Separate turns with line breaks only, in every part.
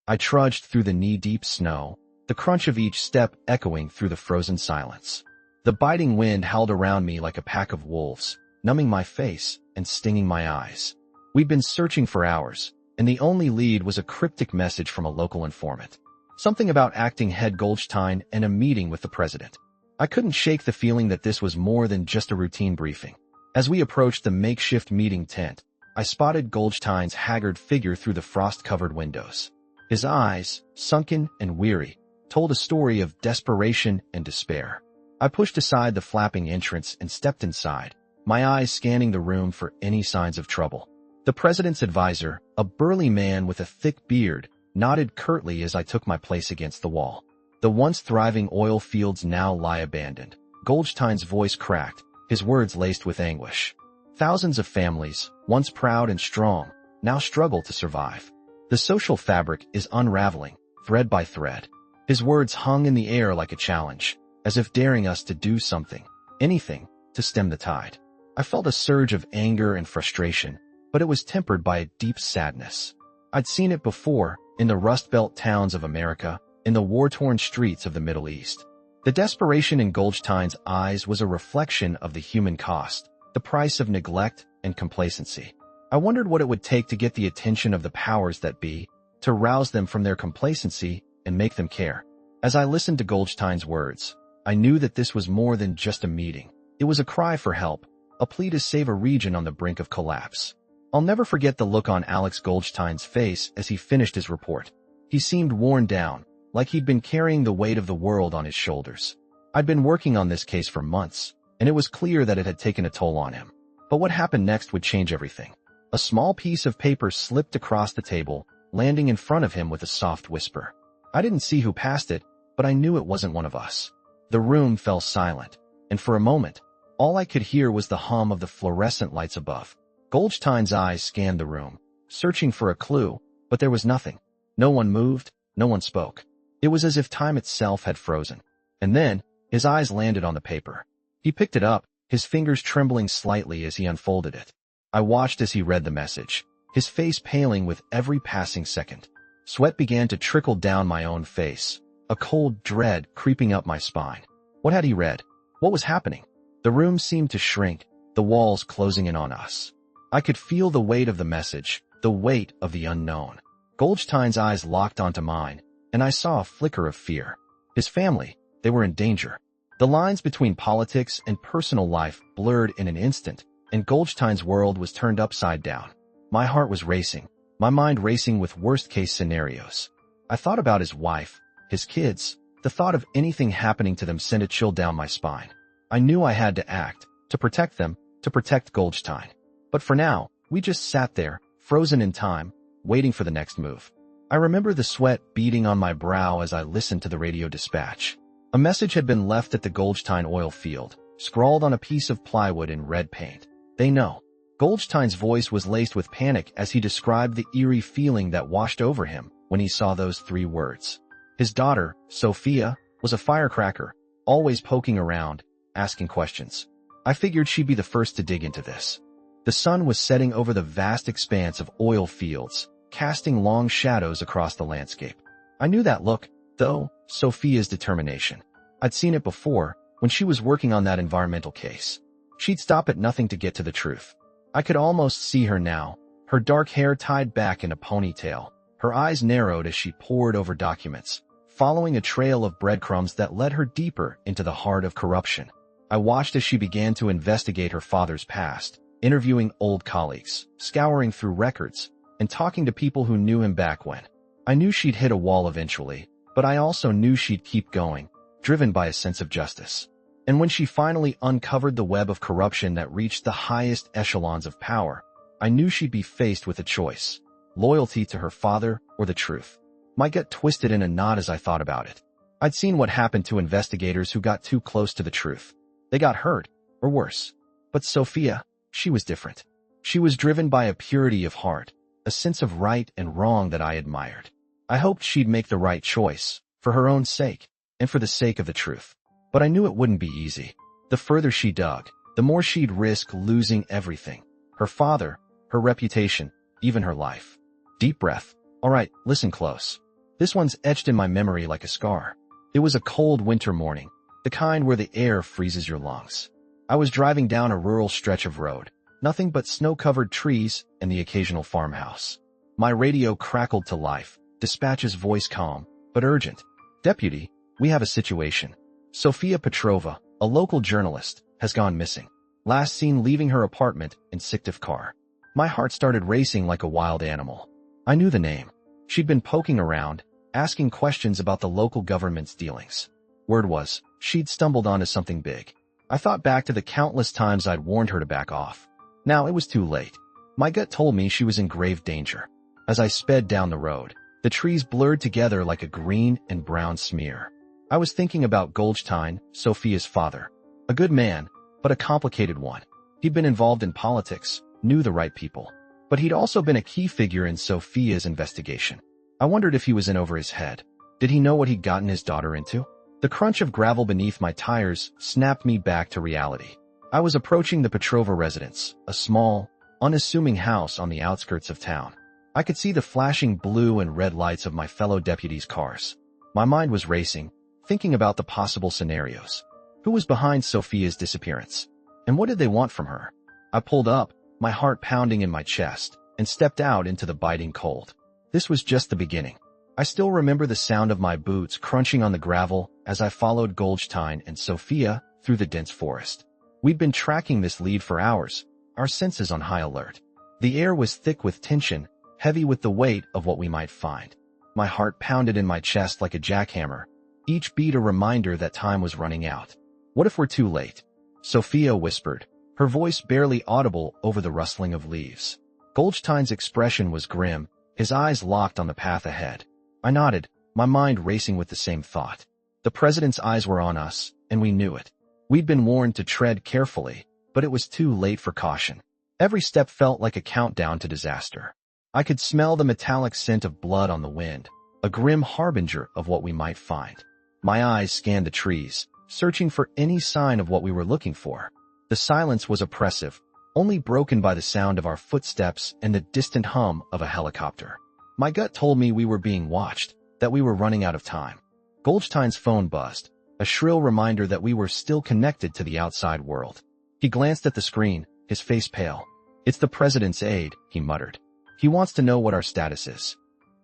I trudged through the knee-deep snow, the crunch of each step echoing through the frozen silence. The biting wind howled around me like a pack of wolves, numbing my face and stinging my eyes. We'd been searching for hours, and the only lead was a cryptic message from a local informant. Something about Acting Head Goldshtein and a meeting with the president. I couldn't shake the feeling that this was more than just a routine briefing. As we approached the makeshift meeting tent, I spotted Goldstein's haggard figure through the frost-covered windows. His eyes, sunken and weary, told a story of desperation and despair. I pushed aside the flapping entrance and stepped inside, my eyes scanning the room for any signs of trouble. The president's advisor, a burly man with a thick beard, nodded curtly as I took my place against the wall. The once thriving oil fields now lie abandoned. Goldstein's voice cracked, his words laced with anguish. Thousands of families, once proud and strong, now struggle to survive. The social fabric is unraveling, thread by thread. His words hung in the air like a challenge, as if daring us to do something, anything, to stem the tide. I felt a surge of anger and frustration, but it was tempered by a deep sadness. I'd seen it before, in the Rust Belt towns of America, in the war-torn streets of the Middle East. The desperation in Goldstein's eyes was a reflection of the human cost, the price of neglect and complacency. I wondered what it would take to get the attention of the powers that be, to rouse them from their complacency and make them care. As I listened to Goldstein's words, I knew that this was more than just a meeting. It was a cry for help, a plea to save a region on the brink of collapse. I'll never forget the look on Alex Goldstein's face as he finished his report. He seemed worn down, like he'd been carrying the weight of the world on his shoulders. I'd been working on this case for months, and it was clear that it had taken a toll on him. But what happened next would change everything. A small piece of paper slipped across the table, landing in front of him with a soft whisper. I didn't see who passed it, but I knew it wasn't one of us. The room fell silent, and for a moment, all I could hear was the hum of the fluorescent lights above. Goldstein's eyes scanned the room, searching for a clue, but there was nothing. No one moved, no one spoke. It was as if time itself had frozen. And then, his eyes landed on the paper. He picked it up, his fingers trembling slightly as he unfolded it. I watched as he read the message, his face paling with every passing second. Sweat began to trickle down my own face, a cold dread creeping up my spine. What had he read? What was happening? The room seemed to shrink, the walls closing in on us. I could feel the weight of the message, the weight of the unknown. Goldstein's eyes locked onto mine, and I saw a flicker of fear. His family, they were in danger. The lines between politics and personal life blurred in an instant, and Goldstein's world was turned upside down. My heart was racing, my mind racing with worst-case scenarios. I thought about his wife, his kids. The thought of anything happening to them sent a chill down my spine. I knew I had to act, to protect them, to protect Goldstein. But for now, we just sat there, frozen in time, waiting for the next move. I remember the sweat beading on my brow as I listened to the radio dispatch. A message had been left at the Goldstein oil field, scrawled on a piece of plywood in red paint. They know. Goldstein's voice was laced with panic as he described the eerie feeling that washed over him when he saw those 3 words. His daughter, Sophia, was a firecracker, always poking around, asking questions. I figured she'd be the first to dig into this. The sun was setting over the vast expanse of oil fields, casting long shadows across the landscape. I knew that look, though, Sophia's determination. I'd seen it before, when she was working on that environmental case. She'd stop at nothing to get to the truth. I could almost see her now, her dark hair tied back in a ponytail, her eyes narrowed as she pored over documents, following a trail of breadcrumbs that led her deeper into the heart of corruption. I watched as she began to investigate her father's past, interviewing old colleagues, scouring through records, and talking to people who knew him back when. I knew she'd hit a wall eventually, but I also knew she'd keep going, driven by a sense of justice. And when she finally uncovered the web of corruption that reached the highest echelons of power, I knew she'd be faced with a choice: loyalty to her father or the truth. My gut twisted in a knot as I thought about it. I'd seen what happened to investigators who got too close to the truth. They got hurt, or worse. But Sophia, she was different. She was driven by a purity of heart, a sense of right and wrong that I admired. I hoped she'd make the right choice, for her own sake, and for the sake of the truth. But I knew it wouldn't be easy. The further she dug, the more she'd risk losing everything. Her father, her reputation, even her life. Deep breath. All right, listen close. This one's etched in my memory like a scar. It was a cold winter morning, the kind where the air freezes your lungs. I was driving down a rural stretch of road, nothing but snow-covered trees and the occasional farmhouse. My radio crackled to life, dispatch's voice calm, but urgent. "Deputy, we have a situation. Sofia Petrova, a local journalist, has gone missing. Last seen leaving her apartment in Syktyv car." My heart started racing like a wild animal. I knew the name. She'd been poking around, asking questions about the local government's dealings. Word was, she'd stumbled onto something big. I thought back to the countless times I'd warned her to back off. Now it was too late. My gut told me she was in grave danger. As I sped down the road, the trees blurred together like a green and brown smear. I was thinking about Goldshtein, Sofia's father. A good man, but a complicated one. He'd been involved in politics, knew the right people. But he'd also been a key figure in Sofia's investigation. I wondered if he was in over his head. Did he know what he'd gotten his daughter into? The crunch of gravel beneath my tires snapped me back to reality. I was approaching the Petrova residence, a small, unassuming house on the outskirts of town. I could see the flashing blue and red lights of my fellow deputies' cars. My mind was racing, thinking about the possible scenarios. Who was behind Sofia's disappearance? And what did they want from her? I pulled up, my heart pounding in my chest, and stepped out into the biting cold. This was just the beginning. I still remember the sound of my boots crunching on the gravel as I followed Goldshtein and Sofia through the dense forest. We'd been tracking this lead for hours, our senses on high alert. The air was thick with tension, heavy with the weight of what we might find. My heart pounded in my chest like a jackhammer, each beat a reminder that time was running out. What if we're too late? Sofia whispered, her voice barely audible over the rustling of leaves. Goldstein's expression was grim, his eyes locked on the path ahead. I nodded, my mind racing with the same thought. The president's eyes were on us, and we knew it. We'd been warned to tread carefully, but it was too late for caution. Every step felt like a countdown to disaster. I could smell the metallic scent of blood on the wind, a grim harbinger of what we might find. My eyes scanned the trees, searching for any sign of what we were looking for. The silence was oppressive, only broken by the sound of our footsteps and the distant hum of a helicopter. My gut told me we were being watched, that we were running out of time. Goldstein's phone buzzed, a shrill reminder that we were still connected to the outside world. He glanced at the screen, his face pale. "It's the president's aide," he muttered. "He wants to know what our status is."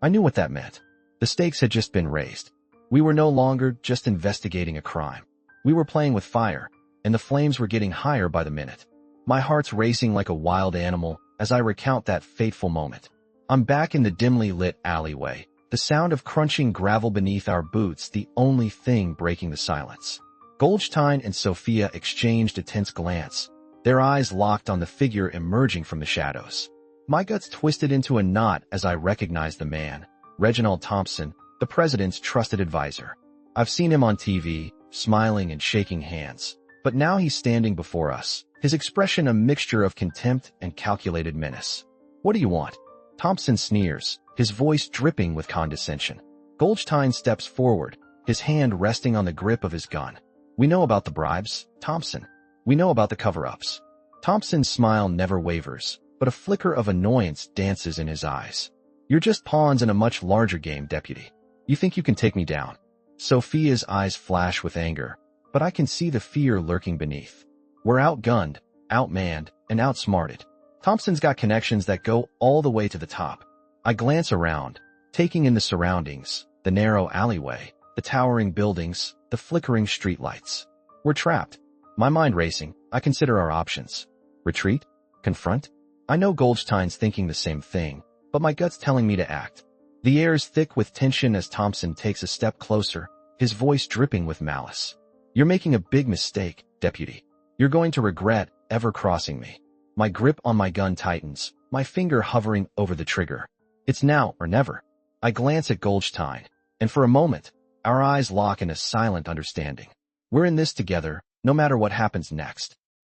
I knew what that meant. The stakes had just been raised. We were no longer just investigating a crime. We were playing with fire, and the flames were getting higher by the minute. My heart's racing like a wild animal as I recount that fateful moment. I'm back in the dimly lit alleyway, the sound of crunching gravel beneath our boots the only thing breaking the silence. Goldstein and Sofia exchanged a tense glance, their eyes locked on the figure emerging from the shadows. My guts twisted into a knot as I recognized the man, Reginald Thompson, the president's trusted advisor. I've seen him on TV, smiling and shaking hands, but now he's standing before us, his expression a mixture of contempt and calculated menace. "What do you want?" Thompson sneers, his voice dripping with condescension. Goldstein steps forward, his hand resting on the grip of his gun. "We know about the bribes, Thompson. We know about the cover-ups." Thompson's smile never wavers, but a flicker of annoyance dances in his eyes. "You're just pawns in a much larger game, deputy. You think you can take me down?" Sofia's eyes flash with anger, but I can see the fear lurking beneath. We're outgunned, outmanned, and outsmarted. Thompson's got connections that go all the way to the top. I glance around, taking in the surroundings, the narrow alleyway, the towering buildings, the flickering streetlights. We're trapped. My mind racing, I consider our options. Retreat? Confront? I know Goldstein's thinking the same thing, but my gut's telling me to act. The air's thick with tension as Thompson takes a step closer, his voice dripping with malice. "You're making a big mistake, deputy. You're going to regret ever crossing me." My grip on my gun tightens, my finger hovering over the trigger. It's now or never. I glance at Goldstein, and for a moment, our eyes lock in a silent understanding. We're in this together, no matter what happens next.